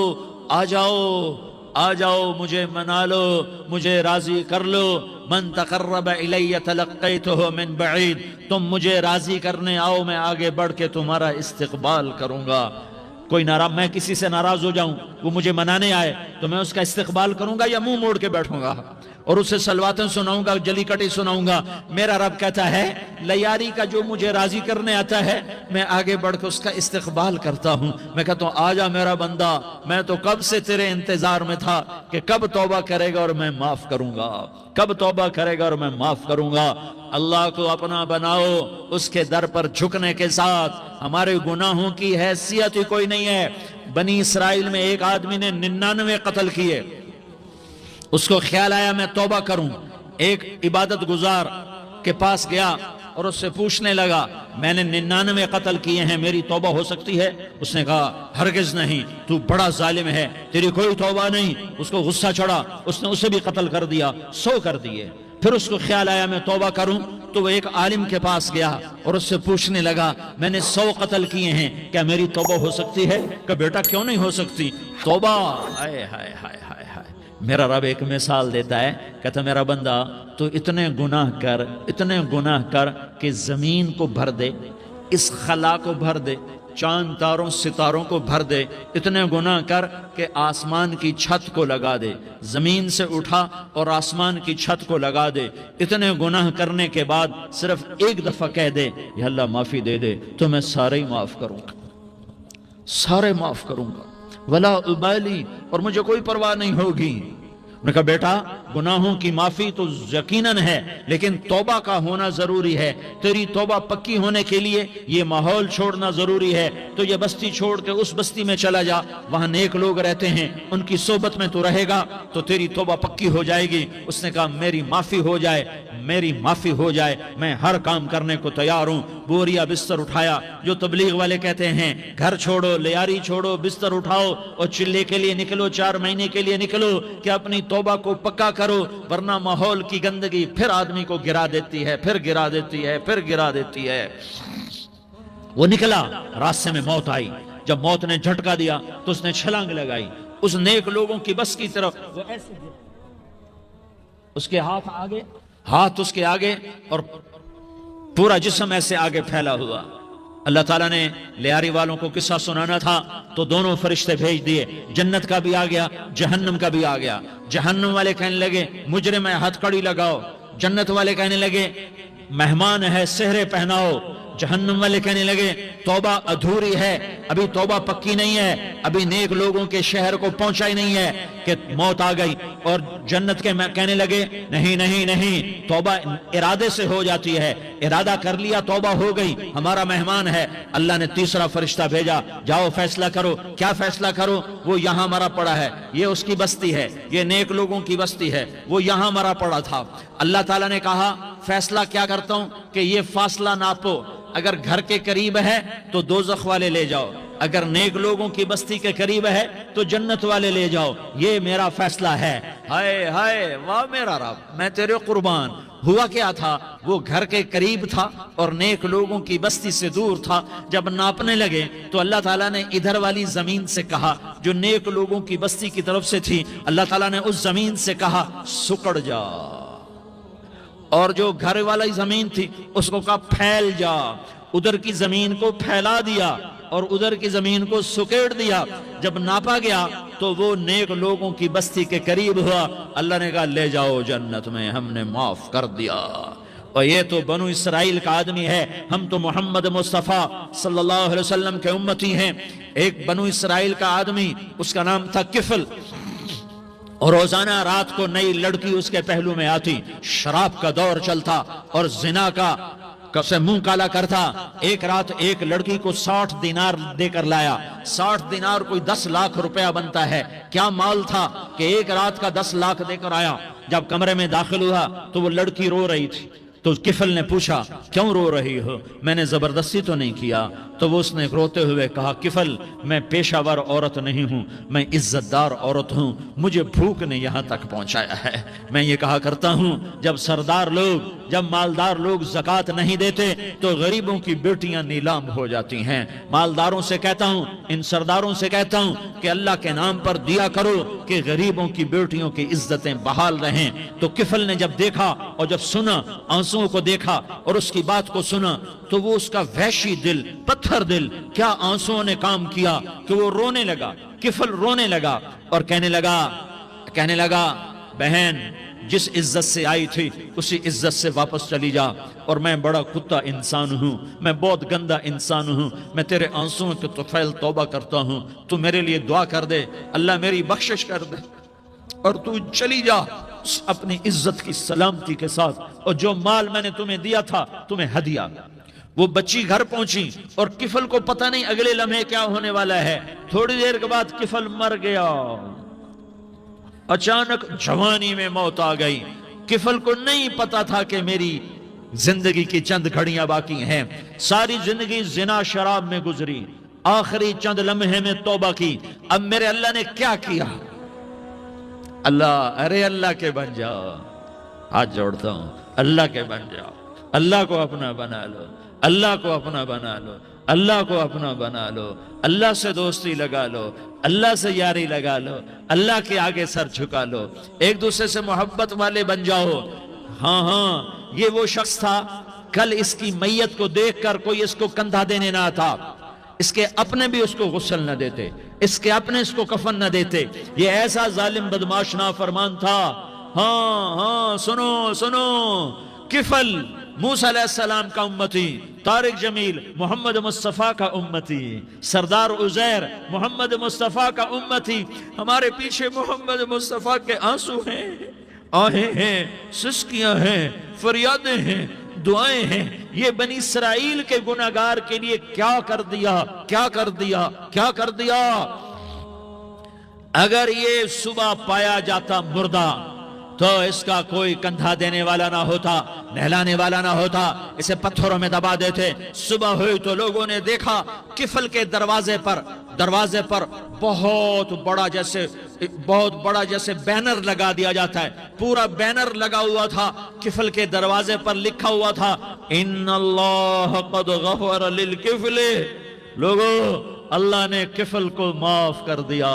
آ جاؤ، آ جاؤ، مجھے منا لو، مجھے راضی کر لو۔ من تقرب الی تلقیتہ من بعید، تم مجھے راضی کرنے آؤ، میں آگے بڑھ کے تمہارا استقبال کروں گا۔ کوئی ناراض، میں کسی سے ناراض ہو جاؤں، وہ مجھے منانے آئے تو میں اس کا استقبال کروں گا یا منہ موڑ کے بیٹھوں گا؟ اور اسے سلواتیں سناؤں گا، جلی کٹی سناؤں گا۔ میرا رب کہتا ہے لیاری کا جو مجھے راضی کرنے آتا ہے میں آگے بڑھ کے اس کا استقبال کرتا ہوں۔ میں کہتا ہوں آجا میرا بندہ، میں تو کب سے تیرے انتظار میں تھا کہ کب توبہ کرے گا اور میں معاف کروں گا، کب توبہ کرے گا اور میں معاف کروں گا۔ اللہ کو اپنا بناؤ، اس کے در پر جھکنے کے ساتھ ہمارے گناہوں کی حیثیت ہی کوئی نہیں ہے۔ بنی اسرائیل میں ایک آدمی نے 99 قتل کیے، اس کو خیال آیا میں توبہ کروں، ایک عبادت گزار کے پاس گیا اور اس سے پوچھنے لگا میں نے 99 قتل کیے ہیں، میری توبہ ہو سکتی ہے؟ اس نے کہا ہرگز نہیں، تو بڑا ظالم ہے، تیری کوئی توبہ نہیں۔ اس کو غصہ چڑھا، اس نے اسے بھی قتل کر دیا، 100 کر دیے۔ پھر اس کو خیال آیا میں توبہ کروں، تو وہ ایک عالم کے پاس گیا اور اس سے پوچھنے لگا میں نے 100 قتل کیے ہیں، کیا میری توبہ ہو سکتی ہے؟ کہ بیٹا کیوں نہیں ہو سکتی توبہ؟ ہائے ہائے ہائے ہائے ہائے۔ میرا رب ایک مثال دیتا ہے، کہتا میرا بندہ تو اتنے گناہ کر، اتنے گناہ کر کہ زمین کو بھر دے، اس خلا کو بھر دے، چاند تاروں ستاروں کو بھر دے، اتنے گناہ کر کہ آسمان کی چھت کو لگا دے، زمین سے اٹھا اور آسمان کی چھت کو لگا دے۔ اتنے گناہ کرنے کے بعد صرف ایک دفعہ کہہ دے یا اللہ معافی دے دے تو میں سارے ہی معاف کروں گا، سارے معاف کروں گا، ولا ابالی، اور مجھے کوئی پرواہ نہیں ہوگی۔ میں نے کہا بیٹا گناہوں کی معافی تو یقیناً ہے، لیکن توبہ کا ہونا ضروری ہے۔ تیری توبہ پکی ہونے کے لیے یہ ماحول چھوڑنا ضروری ہے۔ تو یہ بستی چھوڑ کے اس بستی میں چلا جا، وہاں نیک لوگ رہتے ہیں، ان کی صحبت میں تو رہے گا تو تیری توبہ پکی ہو جائے گی۔ اس نے کہا میری معافی ہو جائے، میری معافی ہو جائے، میں ہر کام کرنے کو تیار ہوں۔ بوریا بستر اٹھایا، جو تبلیغ والے کہتے ہیں گھر چھوڑو، لیاری چھوڑو، بستر اٹھاؤ اور چلے کے لیے نکلو، 4 مہینے کے لیے نکلو کہ اپنی توبہ کو پکا کرو، ورنہ ماحول کی گندگی پھر آدمی کو گرا دیتی ہے، پھر گرا دیتی ہے، پھر گرا دیتی ہے۔ وہ نکلا، راستے میں موت آئی۔ جب موت نے جھٹکا دیا تو اس نے چھلانگ لگائی اس نیک لوگوں کی بس کی طرف، وہ ایسے اس کے ہاتھ آگے، ہاتھ اس کے آگے اور پورا جسم ایسے آگے پھیلا ہوا۔ اللہ تعالیٰ نے لیاری والوں کو قصہ سنانا تھا تو دونوں فرشتے بھیج دیے، جنت کا بھی آ گیا، جہنم کا بھی آ گیا۔ جہنم والے کہنے لگے مجرم ہے ہتھ کڑی لگاؤ، جنت والے کہنے لگے مہمان ہے سہرے پہناؤ۔ جہنم والے کہنے لگے توبہ ادھوری ہے، ابھی توبہ پکی نہیں ہے، ابھی نیک لوگوں کے شہر کو پہنچا ہی نہیں ہے کہ موت آ گئی۔ اور جنت کے کہنے لگے نہیں نہیں نہیں، توبہ ارادے سے ہو جاتی ہے، ارادہ کر لیا توبہ ہو گئی، ہمارا مہمان ہے۔ اللہ نے تیسرا فرشتہ بھیجا، جاؤ فیصلہ کرو۔ کیا فیصلہ کرو؟ وہ یہاں مرا پڑا ہے، یہ اس کی بستی ہے، یہ نیک لوگوں کی بستی ہے، وہ یہاں مرا پڑا تھا۔ اللہ تعالیٰ نے کہا فیصلہ کیا کرتا ہوں کہ یہ فاصلہ ناپو، اگر گھر کے قریب ہے تو دوزخ والے لے جاؤ، اگر نیک لوگوں کی بستی کے قریب ہے تو جنت والے لے جاؤ، یہ میرا فیصلہ ہے۔ ہائے ہائے واہ میرا رب، میں تیرے قربان۔ ہوا کیا تھا؟ وہ گھر کے قریب تھا اور نیک لوگوں کی بستی سے دور تھا۔ جب ناپنے لگے تو اللہ تعالیٰ نے ادھر والی زمین سے کہا جو نیک لوگوں کی بستی کی طرف سے تھی، اللہ تعالیٰ نے اس زمین سے کہا سکڑ جا، اور جو گھر والی زمین تھی اس کو کہا پھیل جا۔ ادھر کی زمین کو پھیلا دیا اور ادھر کی زمین کو سکیڑ دیا۔ جب ناپا گیا تو وہ نیک لوگوں کی بستی کے قریب ہوا۔ اللہ نے کہا لے جاؤ جنت میں، ہم نے معاف کر دیا۔ اور یہ تو بنو اسرائیل کا آدمی ہے، ہم تو محمد مصطفیٰ صلی اللہ علیہ وسلم کے امتی ہیں۔ ایک بنو اسرائیل کا آدمی، اس کا نام تھا کفل، اور روزانہ رات کو نئی لڑکی اس کے پہلو میں آتی، شراب کا دور چلتا اور زنا کا سے منہ کالا کرتا۔ ایک رات ایک لڑکی کو 60 دینار دے کر لایا۔ 60 دینار کوئی 10 لاکھ روپیہ بنتا ہے۔ کیا مال تھا کہ ایک رات کا 10 لاکھ دے کر آیا۔ جب کمرے میں داخل ہوا تو وہ لڑکی رو رہی تھی، تو کفل نے پوچھا کیوں رو رہی ہو؟ میں نے زبردستی تو نہیں کیا۔ تو وہ اس نے روتے ہوئے کہا کفل میں پیشہ ور عورت نہیں ہوں، میں عزت دار عورت ہوں، مجھے بھوک نے یہاں تک پہنچایا ہے۔ میں یہ کہا کرتا ہوں جب سردار لوگ، جب مالدار لوگ زکوٰۃ نہیں دیتے تو غریبوں کی بیٹیاں نیلام ہو جاتی ہیں۔ مالداروں سے کہتا ہوں، ان سرداروں سے کہتا ہوں کہ اللہ کے نام پر دیا کرو کہ غریبوں کی بیٹیوں کی عزتیں بحال رہیں۔ تو کفل نے جب دیکھا اور جب سنا، آنسوؤں کو دیکھا اور اس کی بات کو سنا، تو وہ اس کا وحشی دل، پتھر دل، کیا آنسوؤں نے کام کیا کہ وہ رونے لگا۔ کفل رونے لگا اور کہنے لگا بہن جس عزت سے آئی تھی اسی عزت سے واپس چلی جا، اور میں بڑا کتا انسان ہوں، میں بہت گندا انسان ہوں، میں تیرے آنسوں کے طفیل توبہ کرتا ہوں، تو میرے لیے دعا کر دے، اللہ میری بخشش کر دے، اور تو چلی جا اپنی عزت کی سلامتی کے ساتھ، اور جو مال میں نے تمہیں دیا تھا تمہیں ہدیہ۔ وہ بچی گھر پہنچی اور کفل کو پتہ نہیں اگلے لمحے کیا ہونے والا ہے، تھوڑی دیر کے بعد کفل مر گیا، اچانک جوانی میں موت آ گئی۔ کفل کو نہیں پتا تھا کہ میری زندگی کی چند گھڑیاں باقی ہیں، ساری زندگی زنا شراب میں گزری، آخری چند لمحے میں توبہ کی۔ اب میرے اللہ نے کیا کیا؟ اللہ، ارے اللہ کے بن جاؤ، ہاتھ جوڑتا ہوں، اللہ کے بن جاؤ، اللہ کو اپنا بنا لو، اللہ کو اپنا بنا لو، اللہ کو اپنا بنا لو، اللہ سے دوستی لگا لو، اللہ سے یاری لگا لو، اللہ کے آگے سر جھکا لو، ایک دوسرے سے محبت والے بن جاؤ۔ ہاں ہاں، یہ وہ شخص تھا، کل اس کی میت کو دیکھ کر کوئی اس کو کندھا دینے نہ تھا، اس کے اپنے بھی اس کو غسل نہ دیتے، اس کے اپنے اس کو کفن نہ دیتے، یہ ایسا ظالم بدماش نافرمان تھا۔ ہاں ہاں، سنو سنو، کفل موسیٰ علیہ السلام کا امتی، طارق جمیل محمد مصطفیٰ کا امتی، سردار عزیر محمد مصطفیٰ کا امتی، ہمارے پیچھے محمد مصطفیٰ کے آنسو ہیں، آہیں ہیں، سسکیاں ہیں، فریادیں ہیں، دعائیں ہیں۔ یہ بنی اسرائیل کے گناہگار کے لیے کیا کر دیا، کیا کر دیا، کیا کر دیا۔ اگر یہ صبح پایا جاتا مردہ تو اس کا کوئی کندھا دینے والا نہ ہوتا، نہلانے والا نہ ہوتا، اسے پتھروں میں دبا دیتے۔ صبح ہوئی تو لوگوں نے دیکھا کفل کے دروازے پر بہت بڑا جیسے بینر لگا دیا جاتا ہے، پورا بینر لگا ہوا تھا، کفل کے دروازے پر لکھا ہوا تھا ان اللہ قد غفر للکفل، لوگو اللہ نے کفل کو معاف کر دیا۔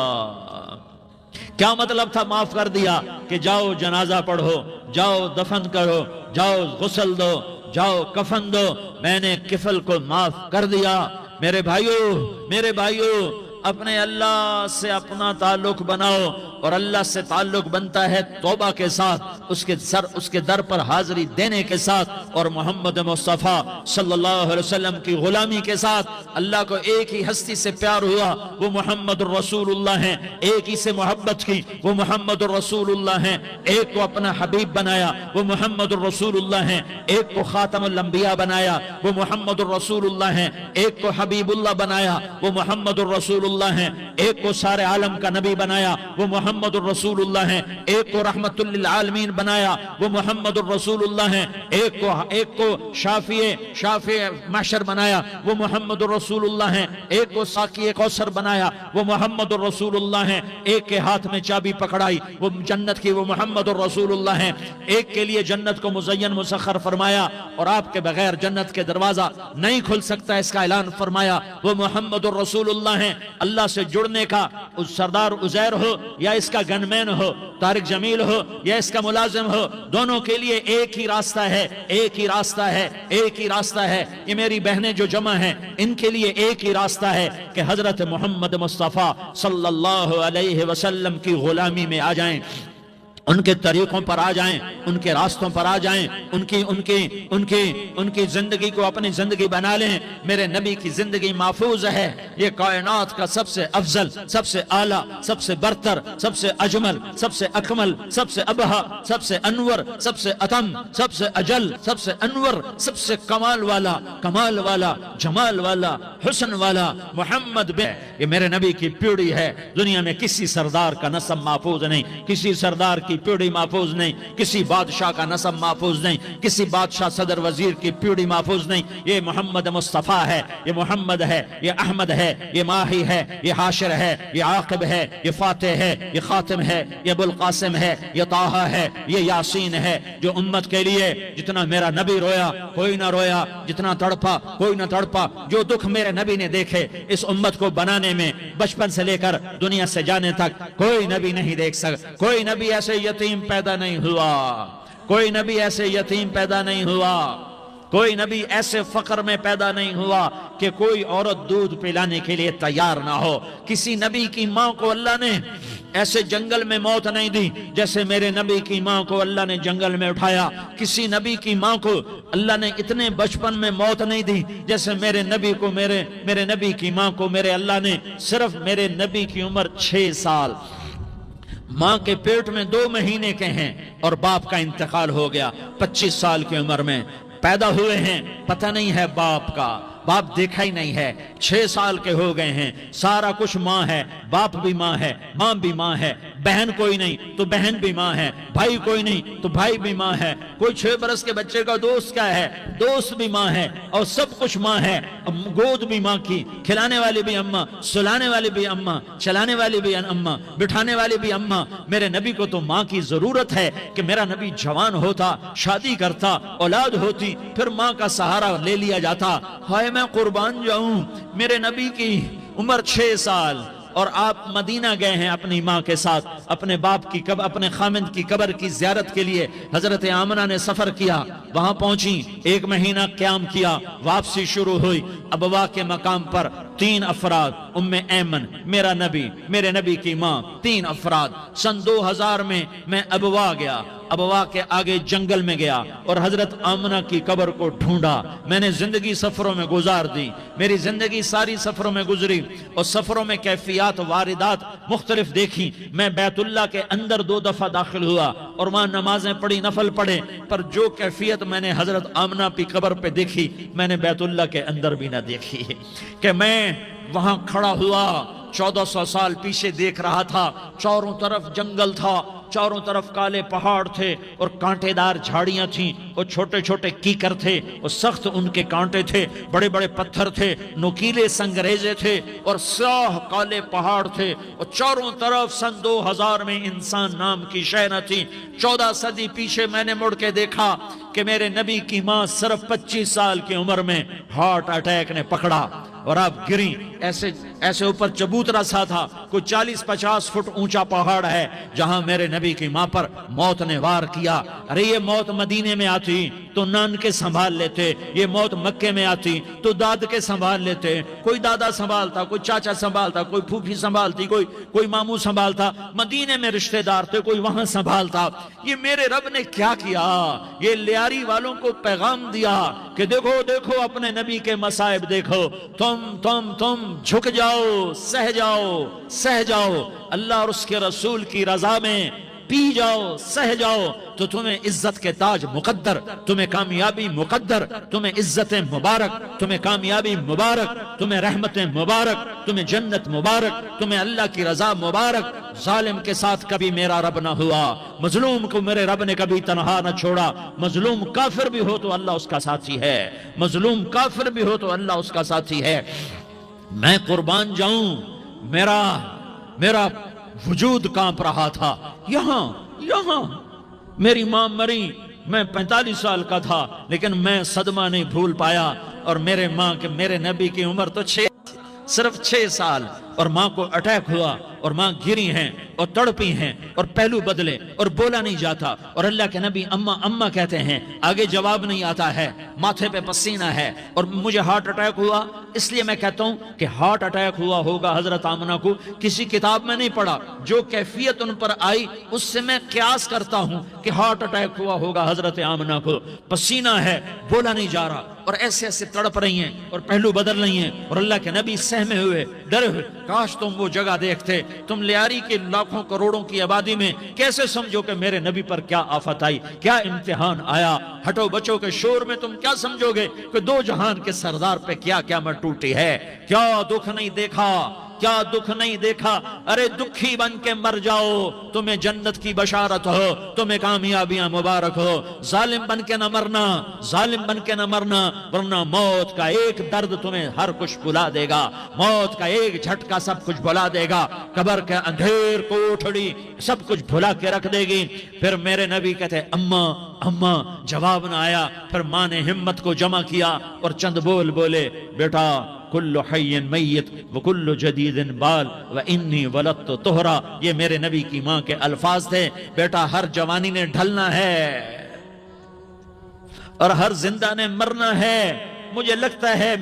کیا مطلب تھا معاف کر دیا؟ کہ جاؤ جنازہ پڑھو، جاؤ دفن کرو، جاؤ غسل دو، جاؤ کفن دو، میں نے کفل کو معاف کر دیا۔ میرے بھائیو، اپنے اللہ سے اپنا تعلق بناؤ، اور اللہ سے تعلق بنتا ہے توبہ کے ساتھ، اس کے در پر حاضری دینے کے ساتھ، اور محمد مصطفیٰ صلی اللہ علیہ وسلم کی غلامی کے ساتھ۔ اللہ کو ایک ہی ہستی سے پیار ہوا، وہ محمد الرسول اللہ ہیں، ایک ہی سے محبت کی، وہ محمد الرسول اللہ ہیں، ایک کو اپنا حبیب بنایا، وہ محمد الرسول اللہ ہیں، ایک کو خاتم الانبیاء بنایا، وہ محمد الرسول اللہ ہیں، ایک کو حبیب اللہ بنایا، وہ محمد الرسول اللہ ہیں، ایک کو سارے عالم کا نبی بنایا، وہ محمد الرسول اللہ ہیں، ایک کو رحمت للعالمین بنایا، وہ محمد الرسول اللہ ہیں، ایک کو شافع محشر بنایا، وہ محمد الرسول اللہ ہیں، ایک کو ساقی کوثر بنایا، وہ محمد الرسول اللہ ہیں، ایک کے ہاتھ میں چابی پکڑائی وہ جنت کی، وہ محمد الرسول اللہ ہیں، ایک کے لیے جنت کو مزین مسخر فرمایا، اور آپ کے بغیر جنت کے دروازہ نہیں کھل سکتا، اس کا اعلان فرمایا، وہ محمد الرسول اللہ ہیں۔ اللہ سے جڑنے کا سردار عزیر ہو یا اس کا گنمین ہو، طارق جمیل ہو یا اس کا ملازم ہو، دونوں کے لیے ایک ہی راستہ ہے، ایک ہی راستہ ہے، ایک ہی راستہ ہے۔ یہ میری بہنیں جو جمع ہیں ان کے لیے ایک ہی راستہ ہے کہ حضرت محمد مصطفیٰ صلی اللہ علیہ وسلم کی غلامی میں آ جائیں، ان کے طریقوں پر آ جائیں، ان کے راستوں پر آ جائیں، ان کی زندگی کو اپنی زندگی بنا لیں۔ میرے نبی کی زندگی محفوظ ہے، یہ کائنات کا سب سے افضل، سب سے اعلیٰ، سب سے برتر، سب سے اجمل، سب سے اکمل، سب سے ابہا، سب سے انور، سب سے اتم، سب سے اجل، سب سے انور، سب سے کمال والا، جمال والا، حسن والا محمد یہ میرے نبی کی پیڑھی ہے۔ دنیا میں کسی سردار کا نسب محفوظ نہیں، کسی سردار کی پیڑھی محفوظ نہیں، کسی بادشاہ کا نسب محفوظ نہیں، کسی بادشاہ صدر وزیر کی پیڑھی محفوظ نہیں۔ یہ محمد مصطفیٰ ہے، یہ محمد ہے، یہ احمد ہے، یہ ماہی ہے، یہ حاشر ہے، یہ عاقب ہے، یہ فاتح ہے، یہ خاتم ہے، یہ ابو القاسم ہے، یہ طٰہٰ ہے، یہ یاسین ہے۔ جو امت کے لیے جتنا میرا نبی رویا کوئی نہ رویا، جتنا تڑپا کوئی نہ تڑپا، جو دکھ میرے نبی نے دیکھے اس امت کو بنانے میں، بچپن سے لے کر دنیا سے جانے تک کوئی نبی نہیں دیکھ سکتا۔ کوئی نبی ایسے یتیم پیدا نہیں ہوا، کوئی نبی ایسے یتیم پیدا نہیں ہوا، کوئی نبی ایسے فقر میں پیدا نہیں ہوا کہ کوئی عورت دودھ پلانے کے لیے تیار نہ ہو۔ کسی نبی کی ماں کو اللہ نے ایسے جنگل میں موت نہیں دی جیسے میرے نبی کی ماں کو اللہ نے جنگل میں اٹھایا. کسی نبی کی ماں کو اللہ نے اتنے بچپن میں موت نہیں دی جیسے میرے نبی کو میرے نبی کی ماں کو میرے اللہ نے صرف میرے نبی کی عمر 6 سال ماں کے پیٹ میں 2 مہینے کے ہیں اور باپ کا انتقال ہو گیا 25 سال کی عمر میں پیدا ہوئے ہیں. پتہ نہیں ہے باپ کا، باپ دیکھا ہی نہیں ہے. 6 سال کے ہو گئے ہیں. سارا کچھ ماں ہے، باپ بھی ماں ہے، ماں بھی ماں ہے. بہن کوئی نہیں تو بہن بھی ماں ہے، بھائی کوئی نہیں تو بھائی بھی ماں ہے. کوئی 6 برس کے بچے کا دوست کیا ہے، دوست بھی ماں ہے. اور سب کچھ ماں ہے. گود بھی ماں کی، کھلانے والی بھی اماں، سلانے والی بھی اماں، چلانے والی بھی اماں، بٹھانے والی بھی اماں. میرے نبی کو تو ماں کی ضرورت ہے کہ میرا نبی جوان ہوتا، شادی کرتا، اولاد ہوتی، پھر ماں کا سہارا لے لیا جاتا. ہائے میں قربان جاؤں، میرے نبی کی عمر 6 سال اور آپ مدینہ گئے ہیں اپنی ماں کے ساتھ، اپنے باپ کی اپنے خامند کی قبر کی زیارت کے لیے. حضرت آمنہ نے سفر کیا، وہاں پہنچی، 1 مہینہ قیام کیا، واپسی شروع ہوئی. ابوا کے مقام پر 3 افراد، ام ایمن، میرا نبی، میرے نبی کی ماں، 3 افراد. سن 2000 میں ابوا گیا. ابوا کے آگے جنگل میں گیا اور حضرت آمنہ کی قبر کو ڈھونڈا. میں نے زندگی سفروں میں گزار دی، میری زندگی ساری سفروں میں گزری اور سفروں میں کیفیات واردات مختلف دیکھی. میں بیت اللہ کے اندر 2 دفعہ داخل ہوا اور وہاں نمازیں پڑھی، نفل پڑھے، پر جو کیفیت میں نے حضرت آمنہ کی قبر پہ دیکھی میں نے بیت اللہ کے اندر بھی نہ دیکھی. کہ میں وہاں کھڑا ہوا 1400 سال پیچھے دیکھ رہا تھا، چاروں طرف جنگل تھا، چاروں طرف کالے پہاڑ تھے اور کانٹے دار جھاڑیاں تھیں اور چھوٹے چھوٹے کیکر تھے اور سخت ان کے کانٹے تھے، بڑے بڑے پتھر تھے، نوکیلے سنگریزے تھے اور سیاہ کالے پہاڑ تھے اور چاروں طرف. سن 2000 میں انسان نام کی شے نہ تھی. 14 صدی پیچھے میں نے مڑ کے دیکھا کہ میرے نبی کی ماں صرف 25 سال کی عمر میں ہارٹ اٹیک نے پکڑا اور آپ گری. ایسے اوپر چبوترا سا تھا، کوئی 40-50 فٹ اونچا پہاڑ ہے جہاں میرے نبی کی ماں پر موت نے وار کیا. ارے یہ موت مدینے میں آتی تو نان کے سنبھال لیتے، یہ موت مکے میں آتی تو داد کے سنبھال لیتے. کوئی دادا سنبھالتا، کوئی چاچا سنبھالتا، کوئی پھوپھی سنبھالتی، کوئی ماموں سنبھالتا. مدینے میں رشتہ دار تھے، کوئی وہاں سنبھالتا. یہ میرے رب نے کیا کیا؟ یہ لیاری والوں کو پیغام دیا کہ دیکھو دیکھو اپنے نبی کے مصائب دیکھو. تم جھک جاؤ، سہ جاؤ اللہ اور اس کے رسول کی رضا میں، پی جاؤ، سہ جاؤ تو تمہیں عزت کے تاج مقدر، تمہیں کامیابی مقدر، تمہیں عزت مبارک، تمہیں کامیابی مبارک، تمہیں رحمت مبارک، تمہیں جنت مبارک، تمہیں اللہ کی رضا مبارک. ظالم کے ساتھ کبھی میرا رب نہ ہوا، مظلوم کو میرے رب نے کبھی تنہا نہ چھوڑا. مظلوم کافر بھی ہو تو اللہ اس کا ساتھی ہے، مظلوم کافر بھی ہو تو اللہ اس کا ساتھی ہے. میں قربان جاؤں، میرا وجود کانپ رہا تھا. یہاں میری ماں مری، میں 45 سال کا تھا لیکن میں صدمہ نہیں بھول پایا. اور میرے نبی کی عمر تو صرف 6 سال اور ماں کو اٹیک ہوا اور ماں گری ہیں اور تڑپی ہیں اور پہلو بدلے اور بولا نہیں جاتا. اور اللہ کے نبی اماں کہتے ہیں، آگے جواب نہیں آتا ہے، ماتھے پہ پسینہ ہے. اور مجھے ہارٹ اٹیک ہوا، اس لیے میں کہتا ہوں کہ ہارٹ اٹیک ہوا ہوگا حضرت آمنہ کو، کسی کتاب میں نہیں پڑھا. جو کیفیت ان پر آئی اس سے میں قیاس کرتا ہوں کہ ہارٹ اٹیک ہوا ہوگا حضرت آمنہ کو. پسینہ ہے، بولا نہیں جا رہا اور ایسے تڑپ رہی ہیں اور پہلو بدل رہی ہیں. اور اللہ کے نبی سہمے ہوئے، ڈرے ہوئے. کاش تم وہ جگہ دیکھتے. تم لیاری کے لاکھوں کروڑوں کی آبادی میں کیسے سمجھو کہ میرے نبی پر کیا آفت آئی، کیا امتحان آیا. ہٹو بچوں کے شور میں تم کیا سمجھو گے کہ 2 جہان کے سردار پہ کیا قیامت ٹوٹی ہے. کیا دکھ نہیں دیکھا، کیا دکھ نہیں دیکھا. ارے دکھی بن کے مر جاؤ، تمہیں جنت کی بشارت ہو، تمہیں کامیابیاں مبارک ہو. ظالم بن کے نہ مرنا، ظالم بن کے نہ مرنا، ورنہ موت کا ایک درد تمہیں ہر کچھ بھلا دے گا، موت کا ایک جھٹکا سب کچھ بھلا دے گا. قبر کے اندھیر کوٹھڑی سب کچھ بھلا کے رکھ دے گی. پھر میرے نبی کہتے اماں، جواب نہ آیا. پھر ماں نے ہمت کو جمع کیا اور چند بولے، بیٹا کل حی میت وکل جدید بال وانی ولدت طہرا. یہ میرے نبی کی ماں کے الفاظ تھے. بیٹا ہر جوانی نے ڈھلنا ہے اور ہر زندہ نے مرنا ہے. مجھے لگتا ہے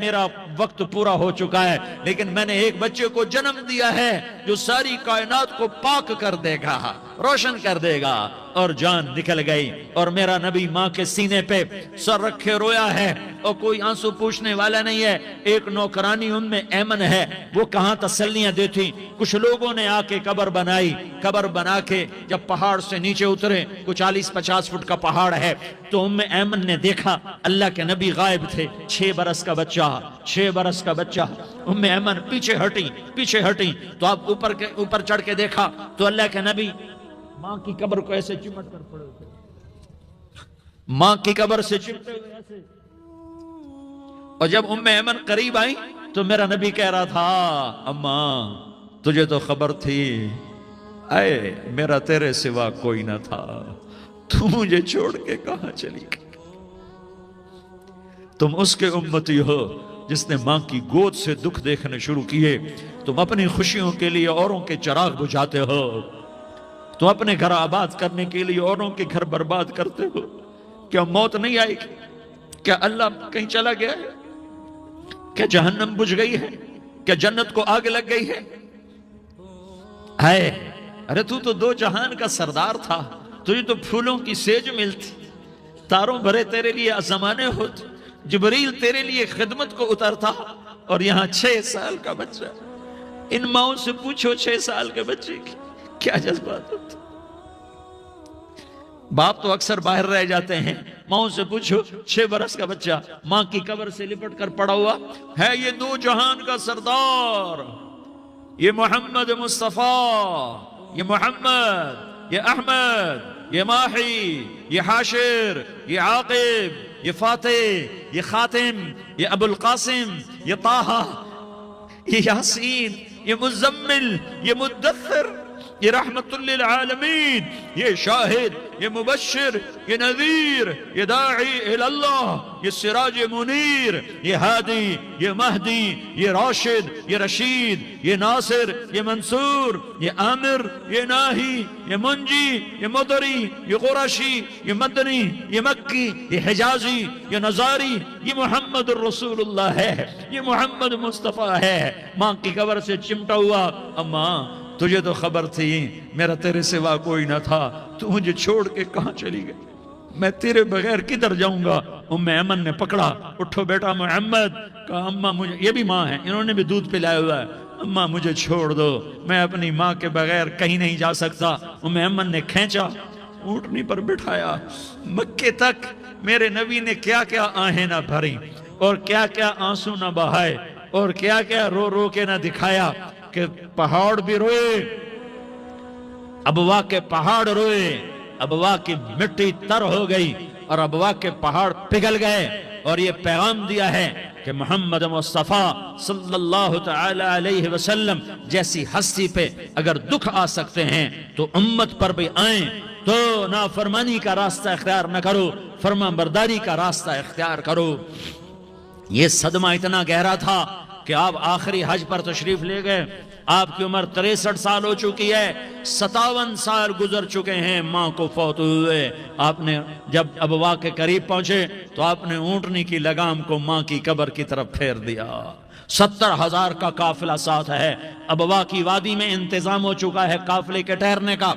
وقت پورا ہو چکا ہے، لیکن میں نے ایک بچے کو جنم دیا ہے جو ساری کائنات کو پاک کر دے گا، روشن کر دے گا۔ اور جان نکل گئی، اور میرا نبی ماں کے سینے پہ سر رکھے رویا ہے، اور کوئی آنسو پوچھنے والا نہیں ہے۔ ایک نوکرانی ام ایمن ہے، وہ کہاں تسلیاں دیتی۔ کچھ لوگوں نے آ کے قبر بنائی، قبر بنا کے جب پہاڑ سے نیچے اترے، کچھ 40-50 فٹ کا پہاڑ ہے، تو ام ایمن نے دیکھا اللہ کے نبی غائب تھے، 6 برس کا بچہ، 6 برس کا بچہ۔ ام ایمن پیچھے ہٹی تو آپ اوپر چڑھ کے دیکھا تو اللہ کے نبی ماں کی قبر کو ایسے چمٹ کر پڑے ہوئے، ماں کی قبر سے چمٹے ہوئے ایسے۔ اور جب ام ایمن قریب آئی تو میرا نبی کہہ رہا تھا، اماں تجھے تو خبر تھی، اے میرا تیرے سوا کوئی نہ تھا، تو مجھے چھوڑ کے کہاں چلی گئی؟ تم اس کے امتی ہو جس نے ماں کی گود سے دکھ دیکھنے شروع کیے۔ تم اپنی خوشیوں کے لیے اوروں کے چراغ بجھاتے ہو، تم اپنے گھر آباد کرنے کے لیے اوروں کے گھر برباد کرتے ہو۔ کیا موت نہیں آئے گی؟ کیا اللہ کہیں چلا گیا ہے؟ کیا جہنم بجھ گئی ہے؟ کیا جنت کو آگ لگ گئی ہے؟ ارے تو 2 جہان کا سردار تھا، تجھے تو پھولوں کی سیج ملتی، تاروں بھرے تیرے لیے زمانے ہوتے، جبریل تیرے لیے خدمت کو اترتا، اور یہاں 6 سال کا بچہ۔ ان ماؤں سے پوچھو 6 سال کے بچے کی کیا جذبات ہوتے۔ باپ تو اکثر باہر رہ جاتے ہیں، ماؤں سے پوچھو 6 برس کا بچہ ماں کی قبر سے لپٹ کر پڑا ہوا ہے۔ یہ 2 جہان کا سردار، یہ محمد مصطفیٰ، یہ محمد، یہ احمد، یہ ماہی، یہ حاشر، یہ عاقب، یہ فاتح، یہ خاتم، یہ ابو القاسم، یہ طٰہٰ، یہ یاسین، یہ مزمل، یہ مدثر، یہ رحمت للعالمین، یہ شاہد، یہ مبشر، یہ نذیر، یہ داعی اللہ، یہ سراج منیر، یہ ہادی، یہ مہدی، یہ راشد، یہ رشید، یہ ناصر، یہ منصور، یہ عامر، یہ ناہی، یہ منجی، یہ مدری، یہ قرشی، یہ مدنی، یہ مکی، یہ حجازی، یہ نظاری، یہ محمد الرسول اللہ ہے، یہ محمد مصطفیٰ ہے۔ ماں کی قبر سے چمٹا ہوا، اماں تجھے تو خبر تھی میرا تیرے سوا کوئی نہ تھا، تو مجھے چھوڑ کے کہاں چلی گئی؟ میں تیرے بغیر کدھر جاؤں گا؟ ام ایمن نے پکڑا، اٹھو بیٹا محمد، کہا اماں مجھے، یہ بھی ماں ہے، انہوں نے بھی دودھ پلایا ہوا ہے، اماں مجھے چھوڑ دو، میں اپنی ماں کے بغیر کہیں نہیں جا سکتا۔ ام ایمن نے کھینچا، اونٹنی پر بٹھایا، مکے تک میرے نبی نے کیا کیا آہیں نہ بھری، اور کیا کیا آنسو نہ بہائے، اور کیا کیا رو رو کے نہ دکھایا، کہ پہاڑ بھی روئے، ابوا کے پہاڑ روئے، ابوا کی مٹی تر ہو گئی، اور ابوا کے پہاڑ پگھل گئے، اور یہ پیغام دیا ہے کہ محمد مصطفیٰ صلی اللہ تعالی علیہ وسلم جیسی ہستی پہ اگر دکھ آ سکتے ہیں تو امت پر بھی آئیں، تو نافرمانی کا راستہ اختیار نہ کرو، فرما برداری کا راستہ اختیار کرو۔ یہ صدمہ اتنا گہرا تھا کہ آپ آخری حج پر تشریف لے گئے، آپ کی عمر 63 سال ہو چکی ہے، 57 سال گزر چکے ہیں ماں کو فوت ہوئے۔ آپ نے جب ابوا کے قریب پہنچے تو آپ نے اونٹنی کی لگام کو ماں کی قبر کی طرف پھیر دیا۔ 70,000 کا قافلہ ساتھ ہے، ابوا کی وادی میں انتظام ہو چکا ہے قافلے کے ٹھہرنے کا۔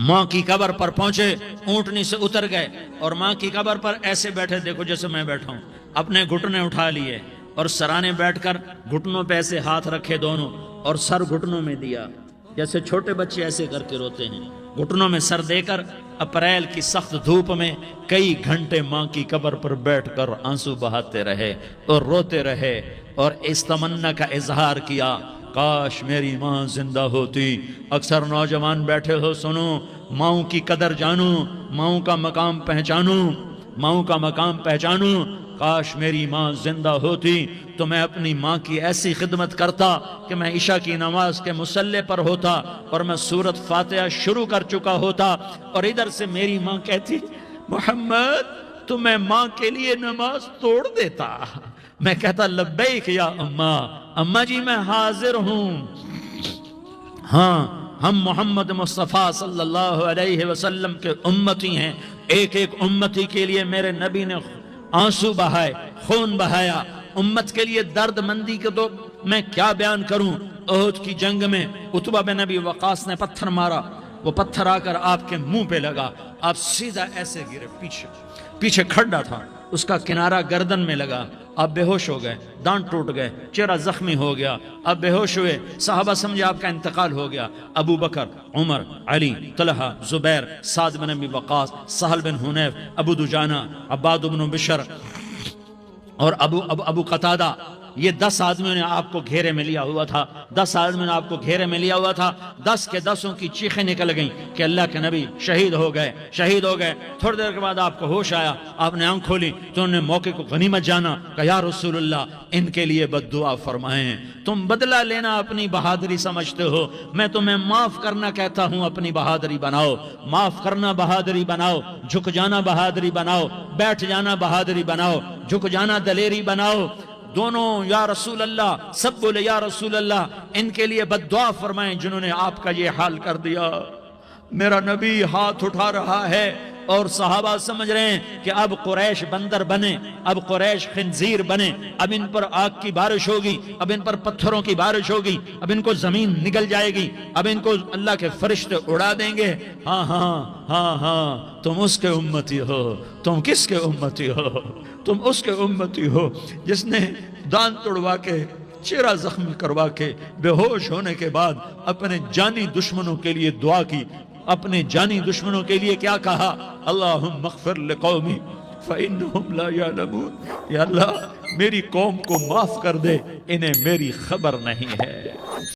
ماں کی قبر پر پہنچے، اونٹنی سے اتر گئے، اور ماں کی قبر پر ایسے بیٹھے، دیکھو جیسے میں بیٹھا ہوں، اپنے گھٹنے اٹھا لیے، اور سرانے بیٹھ کر گھٹنوں پہ ایسے ہاتھ رکھے دونوں، اور سر گھٹنوں میں دیا، جیسے چھوٹے بچے ایسے کر کے روتے ہیں، گھٹنوں میں سر دے کر اپریل کی سخت دھوپ میں کئی گھنٹے ماں کی قبر پر بیٹھ کر آنسو بہاتے رہے اور روتے رہے، اور اس تمنا کا اظہار کیا، کاش میری ماں زندہ ہوتی۔ اکثر نوجوان بیٹھے ہو، سنو، ماؤں کی قدر جانو، ماؤں کا مقام پہچانو، ماؤں کا مقام پہچانو۔ کاش میری ماں زندہ ہوتی تو میں اپنی ماں کی ایسی خدمت کرتا کہ میں عشاء کی نماز کے مصلی پر ہوتا اور میں سورۃ فاتحہ شروع کر چکا ہوتا، اور ادھر سے میری ماں کہتی، محمد تو میں ماں کے لیے نماز توڑ دیتا۔ میں کہتا، لبیک یا اماں، اماں جی میں حاضر ہوں۔ ہاں، ہم محمد مصطفیٰ صلی اللہ علیہ وسلم کے امتی ہیں، ایک ایک امتی کے لیے میرے نبی نے آنسو بہائے، خون بہایا، امت کے لیے درد مندی کے تو میں کیا بیان کروں. احد کی جنگ میں عتبہ بن ابی وقاص نے پتھر مارا، وہ پتھر آ کر آپ کے منہ پہ لگا، آپ سیدھا ایسے گرے، پیچھے کھڑا تھا، اس کا کنارہ گردن میں لگا، آپ بے ہوش ہو گئے، دانت ٹوٹ گئے، چہرہ زخمی ہو گیا، آپ بے ہوش ہوئے، صحابہ سمجھے آپ کا انتقال ہو گیا. ابو بکر، عمر، علی، طلحہ، زبیر، سعد بن ابی وقاص، سہل بن حنیف، ابو دجانہ، عباد بن بشر اور ابو قتادہ، یہ 10 آدمیوں نے آپ کو گھیرے میں لیا ہوا تھا. 10 آدمیوں نے آپ کو گھیرے میں لیا ہوا تھا. 10 کے 10 کی چیخیں نکل گئیں کہ اللہ کے نبی شہید ہو گئے. تھوڑی دیر کے بعد آپ کو ہوش آیا، آپ نے آنکھ کھولی تو انہوں نے موقع کو غنیمت جانا کہ یا رسول اللہ ان کے لیے بد دعا فرمائیں. تم بدلہ لینا اپنی بہادری سمجھتے ہو، میں تمہیں معاف کرنا کہتا ہوں اپنی بہادری بناؤ. معاف کرنا بہادری بناؤ، جھک جانا بہادری بناؤ، بیٹھ جانا بہادری بناؤ، جھک جانا دلیری بناؤ. دونوں یا رسول اللہ، سب بولے یا رسول اللہ ان کے لیے بد دعا فرمائیں جنہوں نے آپ کا یہ حال کر دیا. میرا نبی ہاتھ اٹھا رہا ہے اور صحابہ سمجھ رہے ہیں کہ اب قریش بندر بنے، اب قریش خنزیر بنے، اب ان پر آگ کی بارش ہوگی، اب ان پر پتھروں کی بارش ہوگی، اب ان کو زمین نگل جائے گی، اب ان کو اللہ کے فرشتے اڑا دیں گے. ہاں تم اس کے امتی ہو. تم کس کے امتی ہو؟ تم اس کے امتی ہو جس نے دانت توڑوا کے، چہرہ زخمی کروا کے، بے ہوش ہونے کے بعد اپنے جانی دشمنوں کے لیے دعا کی. اپنے جانی دشمنوں کے لیے کیا کہا؟ اللہم اغفر لقومی فإنہم لا یعلمون. یا اللہ میری قوم کو معاف کر دے، انہیں میری خبر نہیں ہے.